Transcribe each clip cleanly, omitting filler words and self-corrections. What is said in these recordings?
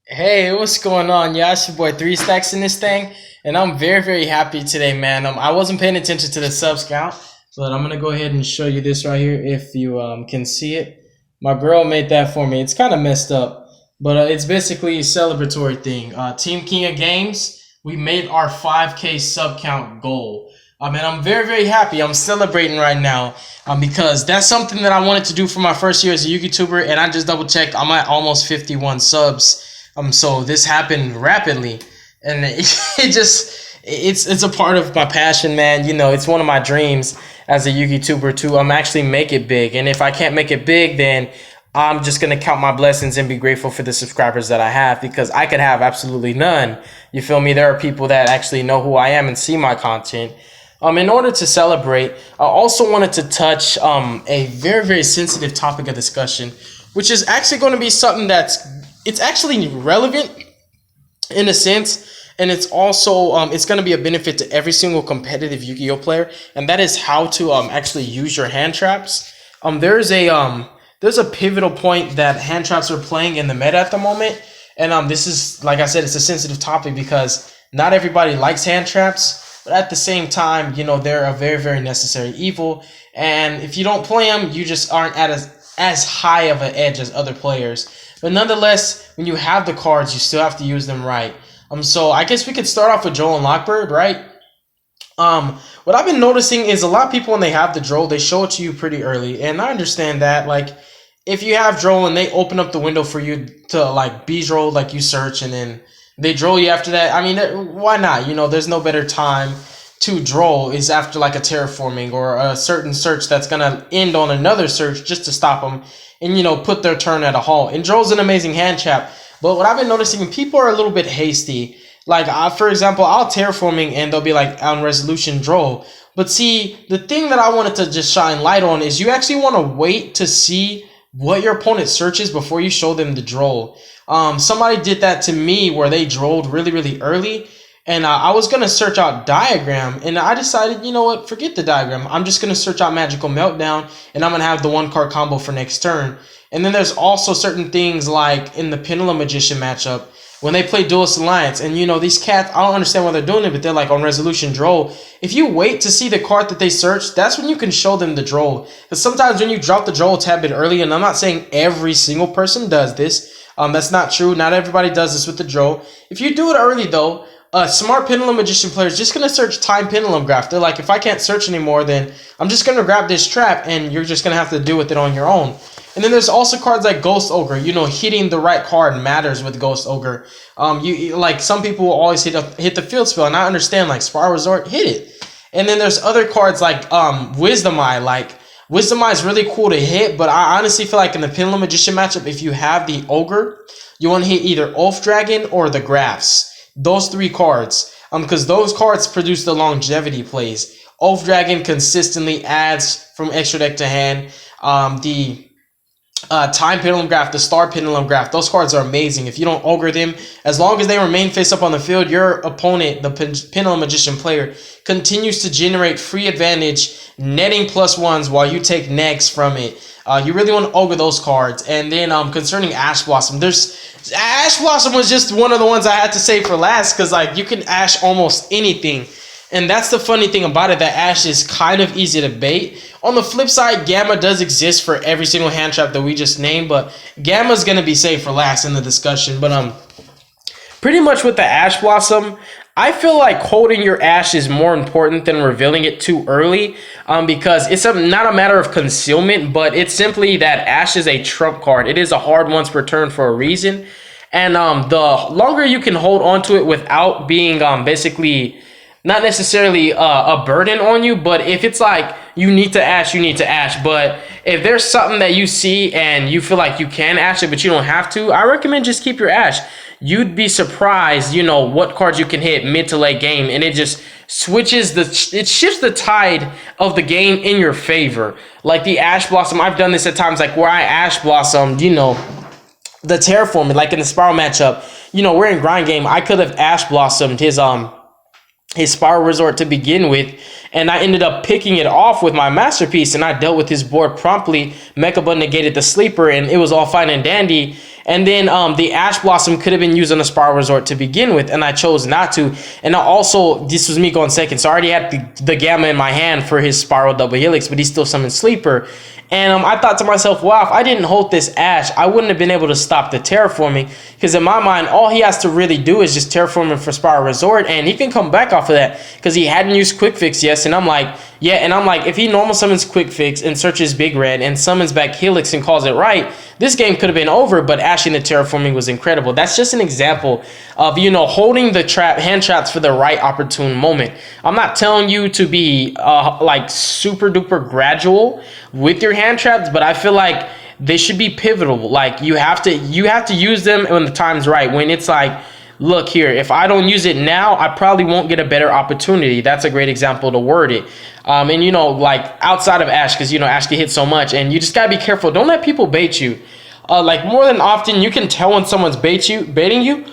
Hey, what's going on? Yeah, it's your boy Three Stacks in this thing, and I'm very happy today, man. I wasn't paying attention to the subs count, but I'm gonna go ahead and show you this right here if you can see it. My girl made that for me. It's kind of messed up, but it's basically a celebratory thing. Team King of Games, we made our 5K sub count goal. And I'm very happy. I'm celebrating right now because that's something that I wanted to do for my first year as a YouTuber, and I just double checked. I'm at almost 51 subs. So this happened rapidly, and it's a part of my passion, man. You know, it's one of my dreams as a YouTuber to actually make it big. And if I can't make it big, then I'm just gonna count my blessings and be grateful for the subscribers that I have, because I could have absolutely none. You feel me? There are people that actually know who I am and see my content. In order to celebrate, I also wanted to touch a very sensitive topic of discussion, which is actually going to be something it's actually relevant in a sense, and it's also it's going to be a benefit to every single competitive Yu-Gi-Oh player, and that is how to actually use your hand traps. There's a pivotal point that hand traps are playing in the meta at the moment, and this is, like I said, it's a sensitive topic because not everybody likes hand traps. But at the same time, you know, they're a very necessary evil. And if you don't play them, you just aren't at as high of an edge as other players. But nonetheless, when you have the cards, you still have to use them right. So I guess we could start off with Joel and Lockbird, right? What I've been noticing is a lot of people, when they have the Droll, they show it to you pretty early. And I understand that. Like, if you have Droll and they open up the window for you to, like, B-Droll, like you search, and then they droll you after that, I mean, why not? You know, there's no better time to droll is after like a terraforming or a certain search that's gonna end on another search just to stop them and, you know, put their turn at a halt. And droll's an amazing hand trap, but what I've been noticing, people are a little bit hasty. Like, for example, I'll terraforming and they'll be like on resolution droll. But see, the thing that I wanted to just shine light on is you actually want to wait to see what your opponent searches before you show them the droll. Somebody did that to me where they drolled really early, and I was gonna search out Diagram, and I decided, you know what, forget the Diagram. I'm just gonna search out Magical Meltdown, and I'm gonna have the 1-card combo for next turn. And then there's also certain things like in the Pendulum Magician matchup when they play Duelist Alliance, and you know, these cats, I don't understand why they're doing it, but they're like on resolution droll. If you wait to see the card that they search, that's when you can show them the droll. Because sometimes when you drop the droll a tad bit early, and I'm not saying every single person does this, that's not true. Not everybody does this with the droll. If you do it early though, smart Pendulum Magician player is just going to search Time Pendulum Graph. They're like, if I can't search anymore, then I'm just going to grab this trap, and you're just going to have to deal with it on your own. And then there's also cards like Ghost Ogre. You know, hitting the right card matters with Ghost Ogre. You like, some people will always hit the field spell, and I understand, like Spiral Resort, hit it. And then there's other cards like Wisdom Eye. Like, Wisdom Eye is really cool to hit, but I honestly feel like in the Pendulum Magician matchup, if you have the Ogre, you want to hit either Oath Dragon or the Graphs. Those 3 cards. Because those cards produce the longevity plays. Oath Dragon consistently adds from extra deck to hand. The Time Pendulum Graph, the Star Pendulum Graph, those cards are amazing. If you don't ogre them, as long as they remain face up on the field, your opponent, the Pendulum Magician player, continues to generate free advantage, netting +1s while you take negs from it. You really want to ogre those cards. And then concerning Ash Blossom, Ash Blossom was just one of the ones I had to save for last, because like you can Ash almost anything. And that's the funny thing about it, that Ash is kind of easy to bait. On the flip side, Gamma does exist for every single hand trap that we just named, but Gamma's going to be saved for last in the discussion. But pretty much with the Ash Blossom, I feel like holding your Ash is more important than revealing it too early, because it's not a matter of concealment, but it's simply that Ash is a trump card. It is a hard once per turn for a reason, and the longer you can hold onto it without being basically not necessarily a burden on you, but if it's like you need to Ash, you need to Ash. But if there's something that you see and you feel like you can Ash it, but you don't have to, I recommend just keep your Ash. You'd be surprised, you know, what cards you can hit mid to late game, and it just it shifts the tide of the game in your favor. Like the Ash Blossom, I've done this at times, like where I Ash Blossomed, you know, the Terraforming, like in the Spiral matchup, you know, we're in grind game. I could have Ash Blossomed his Spiral Resort to begin with, and I ended up picking it off with my Masterpiece, and I dealt with his board promptly. Mechabun negated the sleeper, and it was all fine and dandy. And then the Ash Blossom could have been used on a Spiral Resort to begin with, and I chose not to. And I also, this was me going second, so I already had the Gamma in my hand for his Spiral Double Helix, but he still summoned Sleeper. And I thought to myself, wow, if I didn't hold this Ash, I wouldn't have been able to stop the terraforming. Because in my mind, all he has to really do is just terraforming for Spiral Resort, and he can come back off of that. Because he hadn't used Quick Fix yet, and I'm like, yeah, and I'm like, if he normal summons Quick Fix and searches Big Red and summons back Helix and calls it right, this game could have been over, but Ashing the terraforming was incredible. That's just an example of, you know, holding the hand traps for the right opportune moment. I'm not telling you to be like super duper gradual with your hand traps, but I feel like they should be pivotal. Like you have to use them when the time's right. When it's like, look here, if I don't use it now, I probably won't get a better opportunity. That's a great example to word it. And you know, like outside of Ash, because you know Ash can hit so much, and you just gotta be careful. Don't let people bait you. Like more than often, you can tell when someone's baiting you,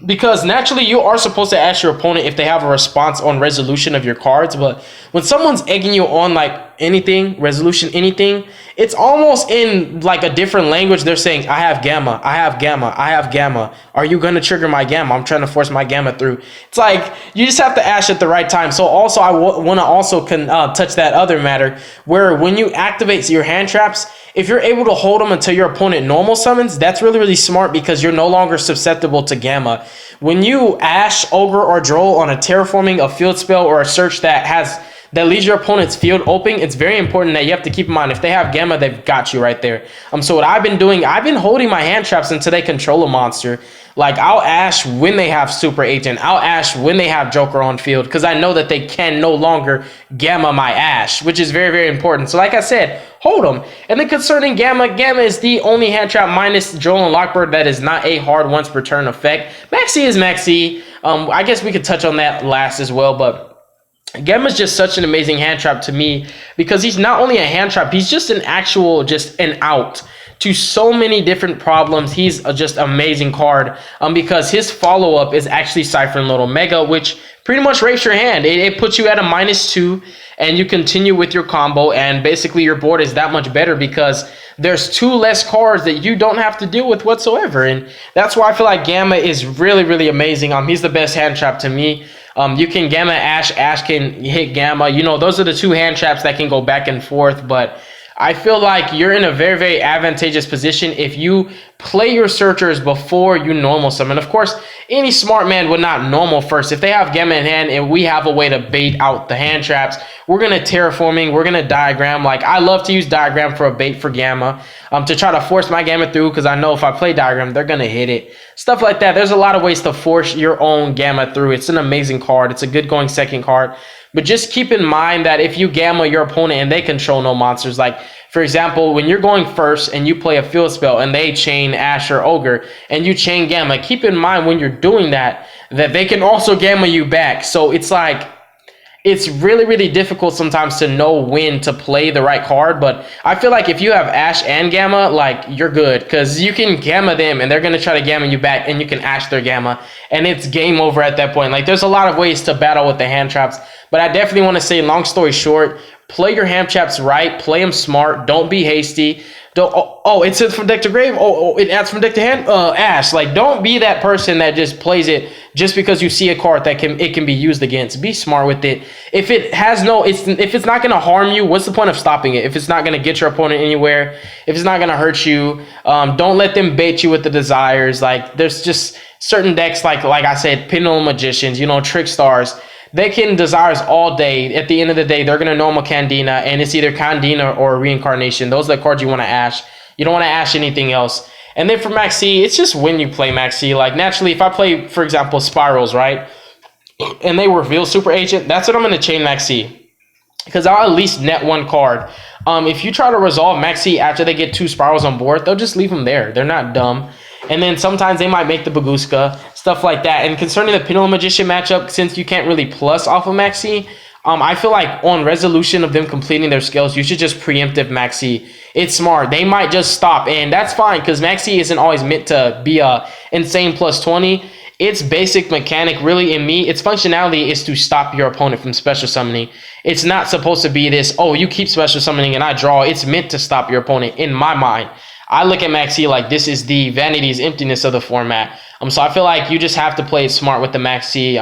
because naturally you are supposed to ask your opponent if they have a response on resolution of your cards. But when someone's egging you on like anything, resolution, anything, it's almost in like a different language. They're saying, I have Gamma, I have Gamma, I have Gamma. Are you going to trigger my Gamma? I'm trying to force my Gamma through. It's like, you just have to ash at the right time. So also, I want to also touch that other matter where when you activate your hand traps, if you're able to hold them until your opponent normal summons, that's really, really smart because you're no longer susceptible to Gamma. When you Ash, Ogre, or Droll on a terraforming, a field spell, or a search that leaves your opponent's field open, it's very important that you have to keep in mind, if they have Gamma, they've got you right there. So what I've been doing, I've been holding my hand traps until they control a monster. Like, I'll Ash when they have Super Agent. I'll Ash when they have Joker on field, because I know that they can no longer Gamma my Ash, which is very, very important. So like I said, hold them. And then concerning Gamma, Gamma is the only hand trap minus Joel and Lockbird that is not a hard once per turn effect. Maxi is Maxi. I guess we could touch on that last as well, but Gamma is just such an amazing hand trap to me because he's not only a hand trap, he's just an out to so many different problems. He's just amazing card because his follow-up is actually Cypher and Little Mega, which pretty much rapes your hand. It puts you at a -2 and you continue with your combo, and basically your board is that much better because there's 2 less cards that you don't have to deal with whatsoever. And that's why I feel like Gamma is really, really amazing. He's the best hand trap to me. You can Gamma Ash, Ash can hit Gamma. You know, those are the 2 hand traps that can go back and forth, but I feel like you're in a very, very advantageous position if you play your searchers before you normal summon. Of course, any smart man would not normal first. If they have Gamma in hand and we have a way to bait out the hand traps, we're going to terraforming, we're going to diagram. Like, I love to use diagram for a bait for Gamma to try to force my Gamma through, because I know if I play diagram, they're going to hit it. Stuff like that. There's a lot of ways to force your own Gamma through. It's an amazing card. It's a good going second card. But just keep in mind that if you Gamma your opponent and they control no monsters, like, for example, when you're going first and you play a field spell and they chain Ash or Ogre and you chain Gamma, keep in mind when you're doing that they can also Gamma you back. So it's like, it's really, really difficult sometimes to know when to play the right card. But I feel like if you have Ash and Gamma, like, you're good, because you can Gamma them and they're going to try to Gamma you back, and you can Ash their Gamma, and it's game over at that point. Like, there's a lot of ways to battle with the hand traps, but I definitely want to say, long story short, play your hand traps right, play them smart, don't be hasty. It says from deck to grave. It adds from deck to hand. Ash. Like, don't be that person that just plays it just because you see a card that can be used against. Be smart with it. If it's not gonna harm you, what's the point of stopping it? If it's not gonna get your opponent anywhere, if it's not gonna hurt you, don't let them bait you with the desires. Like, there's just certain decks like I said, Pendulum Magicians, you know, Trick Stars. They can desires all day. At the end of the day, they're going to normal Candina, and it's either Candina or Reincarnation. Those are the cards you want to Ash. You don't want to Ash anything else. And then for Maxi, it's just when you play Maxi. Like, naturally, if I play, for example, Spirals, right, and they reveal Super Agent, that's what I'm going to chain Maxi, because I'll at least net 1 card. If you try to resolve Maxi after they get 2 Spirals on board, they'll just leave them there. They're not dumb. And then sometimes they might make the Baguska, stuff like that. And concerning the Pendulum Magician matchup, since you can't really plus off of Maxi, I feel like on resolution of them completing their skills, you should just preemptive Maxi. It's smart. They might just stop, and that's fine, because Maxi isn't always meant to be a insane plus 20. Its basic mechanic, really, in me, its functionality is to stop your opponent from special summoning. It's not supposed to be this, oh, you keep special summoning and I draw. It's meant to stop your opponent, in my mind. I look at Max E like this is the vanity's emptiness of the format. So I feel like you just have to play it smart with the Max E.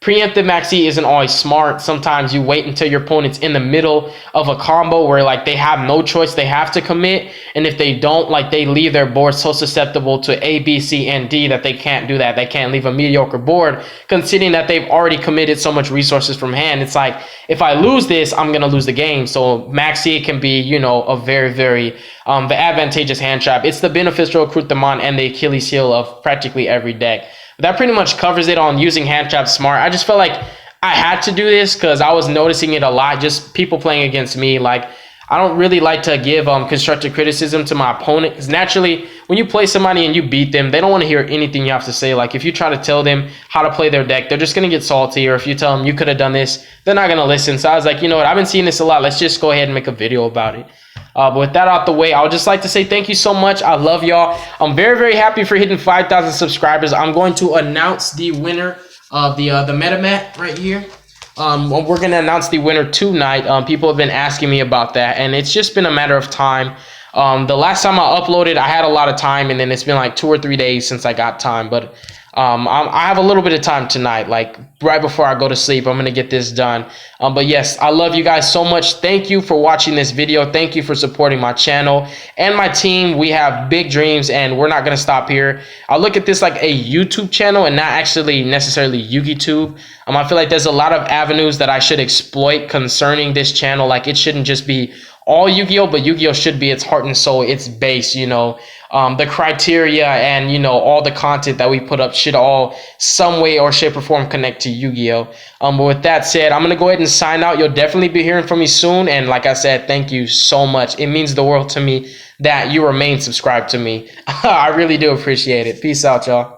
Preemptive Max E isn't always smart. Sometimes you wait until your opponent's in the middle of a combo where like they have no choice, they have to commit, and if they don't, like they leave their board so susceptible to A, B, C, and D that they can't do that. They can't leave a mediocre board, considering that they've already committed so much resources from hand. It's like, if I lose this, I'm gonna lose the game. So Max E can be, you know, a very, very the advantageous hand trap. It's the beneficial accoutrement and the Achilles heel of practically every deck. That pretty much covers it on using hand traps smart. I just felt like I had to do this because I was noticing it a lot, just people playing against me. Like, I don't really like to give constructive criticism to my opponent, because naturally when you play somebody and you beat them, they don't want to hear anything you have to say. Like, if you try to tell them how to play their deck, they're just going to get salty. Or if you tell them you could have done this, they're not going to listen. So I was like, you know what, I've been seeing this a lot. Let's just go ahead and make a video about it. But with that out the way, I would just like to say thank you so much. I love y'all. I'm very, very happy for hitting 5,000 subscribers. I'm going to announce the winner of the MetaMat right here. We're going to announce the winner tonight. People have been asking me about that, and it's just been a matter of time. The last time I uploaded, I had a lot of time, and then it's been like 2 or 3 days since I got time. But I have a little bit of time tonight, like right before I go to sleep. I'm going to get this done. But yes, I love you guys so much. Thank you for watching this video. Thank you for supporting my channel and my team. We have big dreams, and we're not going to stop here. I look at this like a YouTube channel and not actually necessarily Yugioh. I feel like there's a lot of avenues that I should exploit concerning this channel. Like, it shouldn't just be all Yu-Gi-Oh, but Yu-Gi-Oh should be its heart and soul, its base, you know. The criteria and, you know, all the content that we put up should all some way or shape or form connect to Yu-Gi-Oh. But with that said, I'm going to go ahead and sign out. You'll definitely be hearing from me soon. And like I said, thank you so much. It means the world to me that you remain subscribed to me. I really do appreciate it. Peace out, y'all.